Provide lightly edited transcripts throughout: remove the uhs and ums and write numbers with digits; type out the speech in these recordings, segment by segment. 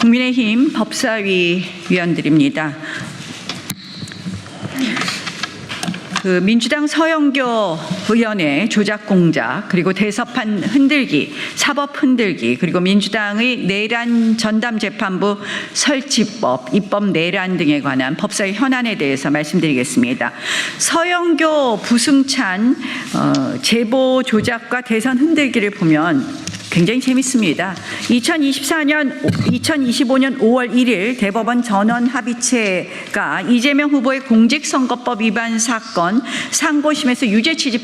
국민의힘 법사위 위원들입니다. 민주당 서영교 의원의 조작 공작, 그리고 대서판 흔들기, 사법 흔들기, 그리고 민주당의 내란 전담재판부 설치법, 입법 내란 등에 관한 법사위 현안에 대해서 말씀드리겠습니다. 서영교 부승찬 제보 조작과 대선 흔들기를 보면 굉장히 재밌습니다. 2025년 5월 1일 대법원 전원합의체가 이재명 후보의 공직선거법 위반 사건 상고심에서 유죄 취지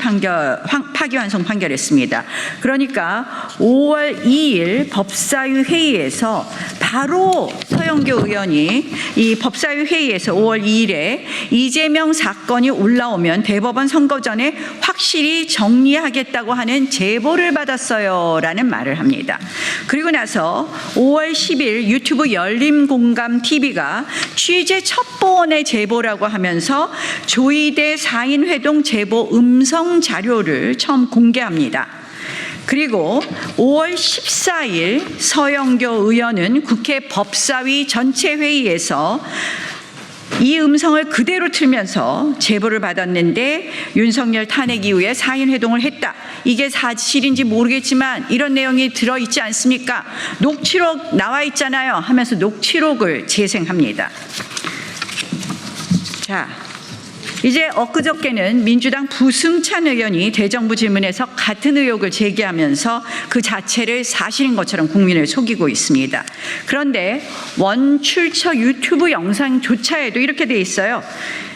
파기환송 판결했습니다. 그러니까 5월 2일 법사위 회의에서 바로 서영교 의원이 이 법사위 회의에서 5월 2일에 이재명 사건이 올라오면 대법원 선거 전에 확실히 정리하겠다고 하는 제보를 받았어요라는 말을 합니다. 그리고 나서 5월 10일 유튜브 열린공감TV가 취재 첩보원의 제보라고 하면서 조이대 4인 회동 제보 음성 자료를 처음 공개합니다. 그리고 5월 14일 서영교 의원은 국회 법사위 전체 회의에서 이 음성을 그대로 틀면서 제보를 받았는데 윤석열 탄핵 이후에 4인 회동을 했다. 이게 사실인지 모르겠지만 이런 내용이 들어있지 않습니까? 녹취록 나와 있잖아요 하면서 녹취록을 재생합니다. 자, 이제 엊그저께는 민주당 부승찬 의원이 대정부 질문에서 같은 의혹을 제기하면서 그 자체를 사실인 것처럼 국민을 속이고 있습니다. 그런데 원출처 유튜브 영상조차에도 이렇게 돼 있어요.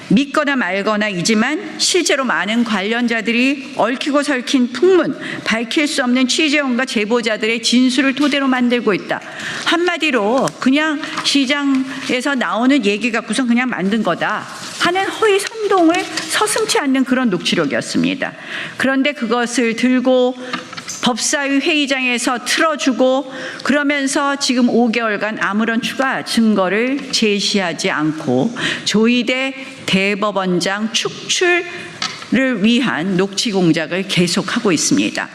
믿거나 말거나이지만 실제로 많은 관련자들이 얽히고 설킨 풍문, 밝힐 수 없는 취재원과 제보자들의 진술을 토대로 만들고 있다. 한마디로 그냥 시장에서 나오는 얘기 갖고선 그냥 만든 거다 하는 허위 선동을 서슴지 않는 그런 녹취록이었습니다. 그런데 그것을 들고 법사위 회의장에서 틀어주고 그러면서 지금 5개월간 아무런 추가 증거를 제시하지 않고 조이대 대법원장 축출을 위한 녹취 공작을 계속하고 있습니다.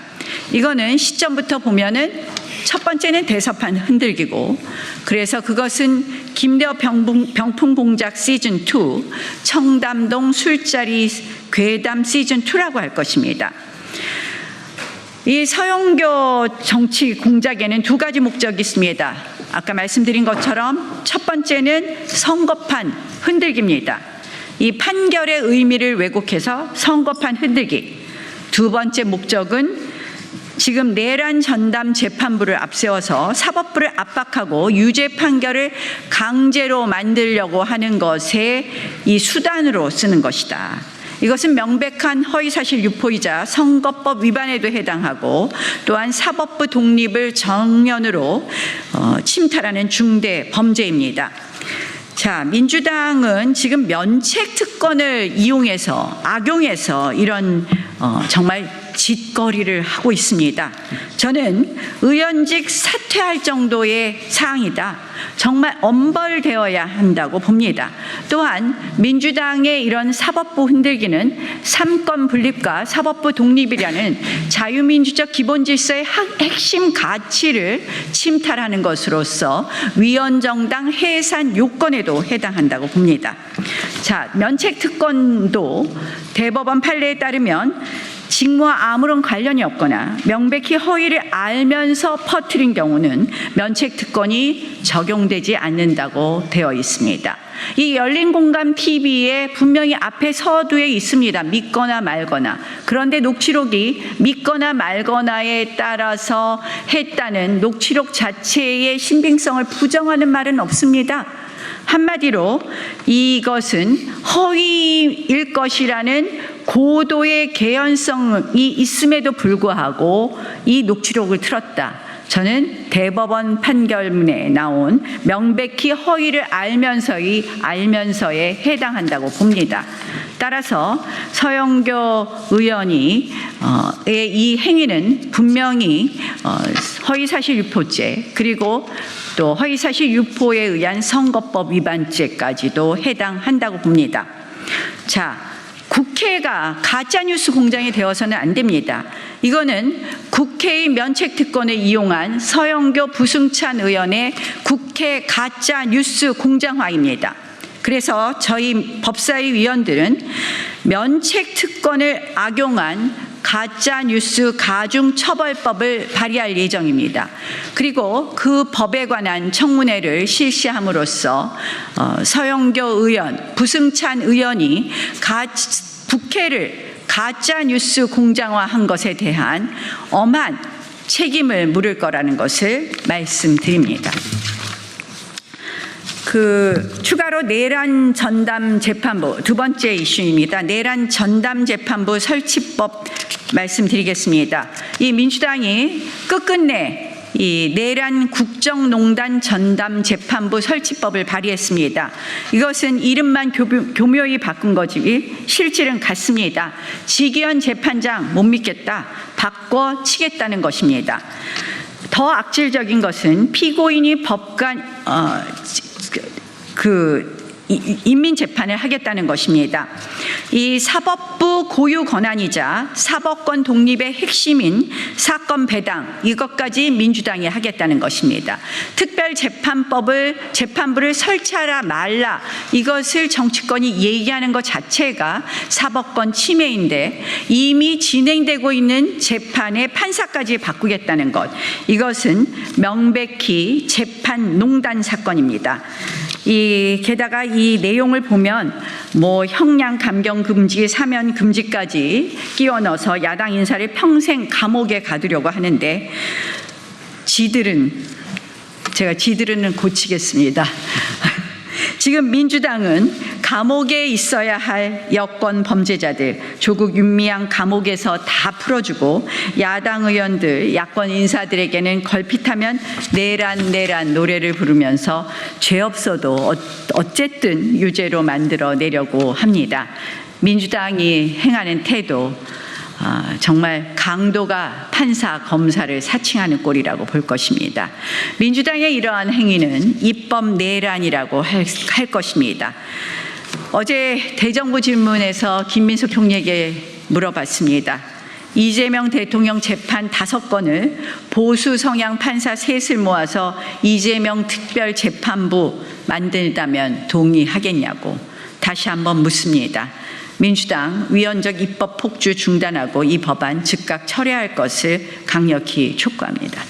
이거는 시점부터 보면은 첫 번째는 대서판 흔들기고, 그래서 그것은 김대호 병풍 공작 시즌2, 청담동 술자리 괴담 시즌2라고 할 것입니다. 이 서영교 정치 공작에는 두 가지 목적이 있습니다. 아까 말씀드린 것처럼 첫 번째는 선거판 흔들기입니다. 이 판결의 의미를 왜곡해서 선거판 흔들기. 두 번째 목적은 지금 내란 전담 재판부를 앞세워서 사법부를 압박하고 유죄 판결을 강제로 만들려고 하는 것에 이 수단으로 쓰는 것이다. 이것은 명백한 허위사실 유포이자 선거법 위반에도 해당하고 또한 사법부 독립을 정면으로 침탈하는 중대 범죄입니다. 자, 민주당은 지금 면책 특권을 이용해서 악용해서 이런 정말 짓거리를 하고 있습니다. 저는 의원직 사퇴할 정도의 사항이다. 정말 엄벌되어야 한다고 봅니다. 또한 민주당의 이런 사법부 흔들기는 삼권 분립과 사법부 독립이라는 자유민주적 기본질서의 핵심 가치를 침탈하는 것으로서 위헌정당 해산 요건에도 해당한다고 봅니다. 자, 면책특권도 대법원 판례에 따르면 직무와 아무런 관련이 없거나 명백히 허위를 알면서 퍼뜨린 경우는 면책특권이 적용되지 않는다고 되어 있습니다. 이 열린공감TV에 분명히 앞에 서두에 있습니다. 믿거나 말거나. 그런데 녹취록이 믿거나 말거나에 따라서 했다는 녹취록 자체의 신빙성을 부정하는 말은 없습니다. 한마디로 이것은 허위일 것이라는 고도의 개연성이 있음에도 불구하고 이 녹취록을 틀었다. 저는 대법원 판결문에 나온 명백히 허위를 알면서에 해당한다고 봅니다. 따라서 서영교 의원이 이 행위는 분명히 허위사실 유포죄 그리고 또 허위사실 유포에 의한 선거법 위반죄까지도 해당한다고 봅니다. 자, 국회 국회가 가짜뉴스 공장이 되어서는 안 됩니다. 이거는 국회의 면책특권을 이용한 서영교 부승찬 의원의 국회 가짜뉴스 공장화입니다. 그래서 저희 법사위 위원들은 면책특권을 악용한 가짜뉴스 가중처벌법을 발의할 예정입니다. 그리고 그 법에 관한 청문회를 실시함으로써 서영교 의원, 부승찬 의원이 국회를 가짜뉴스 공장화한 것에 대한 엄한 책임을 물을 거라는 것을 말씀드립니다. 추가로 내란 전담 재판부, 두 번째 이슈입니다. 내란 전담 재판부 설치법 말씀드리겠습니다. 이 민주당이 끝끝내 이 내란 국정농단 전담 재판부 설치법을 발의했습니다. 이것은 이름만 교묘히 바꾼 거지 실질은 같습니다. 지기현 재판장 못 믿겠다, 바꿔치겠다는 것입니다. 더 악질적인 것은 피고인이 인민재판을 하겠다는 것입니다. 이 사법부 고유 권한이자 사법권 독립의 핵심인 사건 배당, 이것까지 민주당이 하겠다는 것입니다. 재판부를 설치하라 말라, 이것을 정치권이 얘기하는 것 자체가 사법권 침해인데 이미 진행되고 있는 재판의 판사까지 바꾸겠다는 것, 이것은 명백히 재판농단 사건입니다. 게다가 이 내용을 보면 형량 감경 금지, 사면 금지까지 끼워 넣어서 야당 인사를 평생 감옥에 가두려고 하는데 지들은 고치겠습니다. 지금 민주당은 감옥에 있어야 할 여권 범죄자들, 조국 윤미향 감옥에서 다 풀어주고 야당 의원들, 야권 인사들에게는 걸핏하면 내란 노래를 부르면서 죄 없어도 어쨌든 유죄로 만들어내려고 합니다. 민주당이 행하는 태도, 정말 강도가 판사, 검사를 사칭하는 꼴이라고 볼 것입니다. 민주당의 이러한 행위는 입법 내란이라고 할 것입니다. 어제 대정부 질문에서 김민석 총리에게 물어봤습니다. 이재명 대통령 재판 5건을 보수 성향 판사 셋을 모아서 이재명 특별재판부 만들다면 동의하겠냐고 다시 한번 묻습니다. 민주당 위헌적 입법 폭주 중단하고 이 법안 즉각 철회할 것을 강력히 촉구합니다.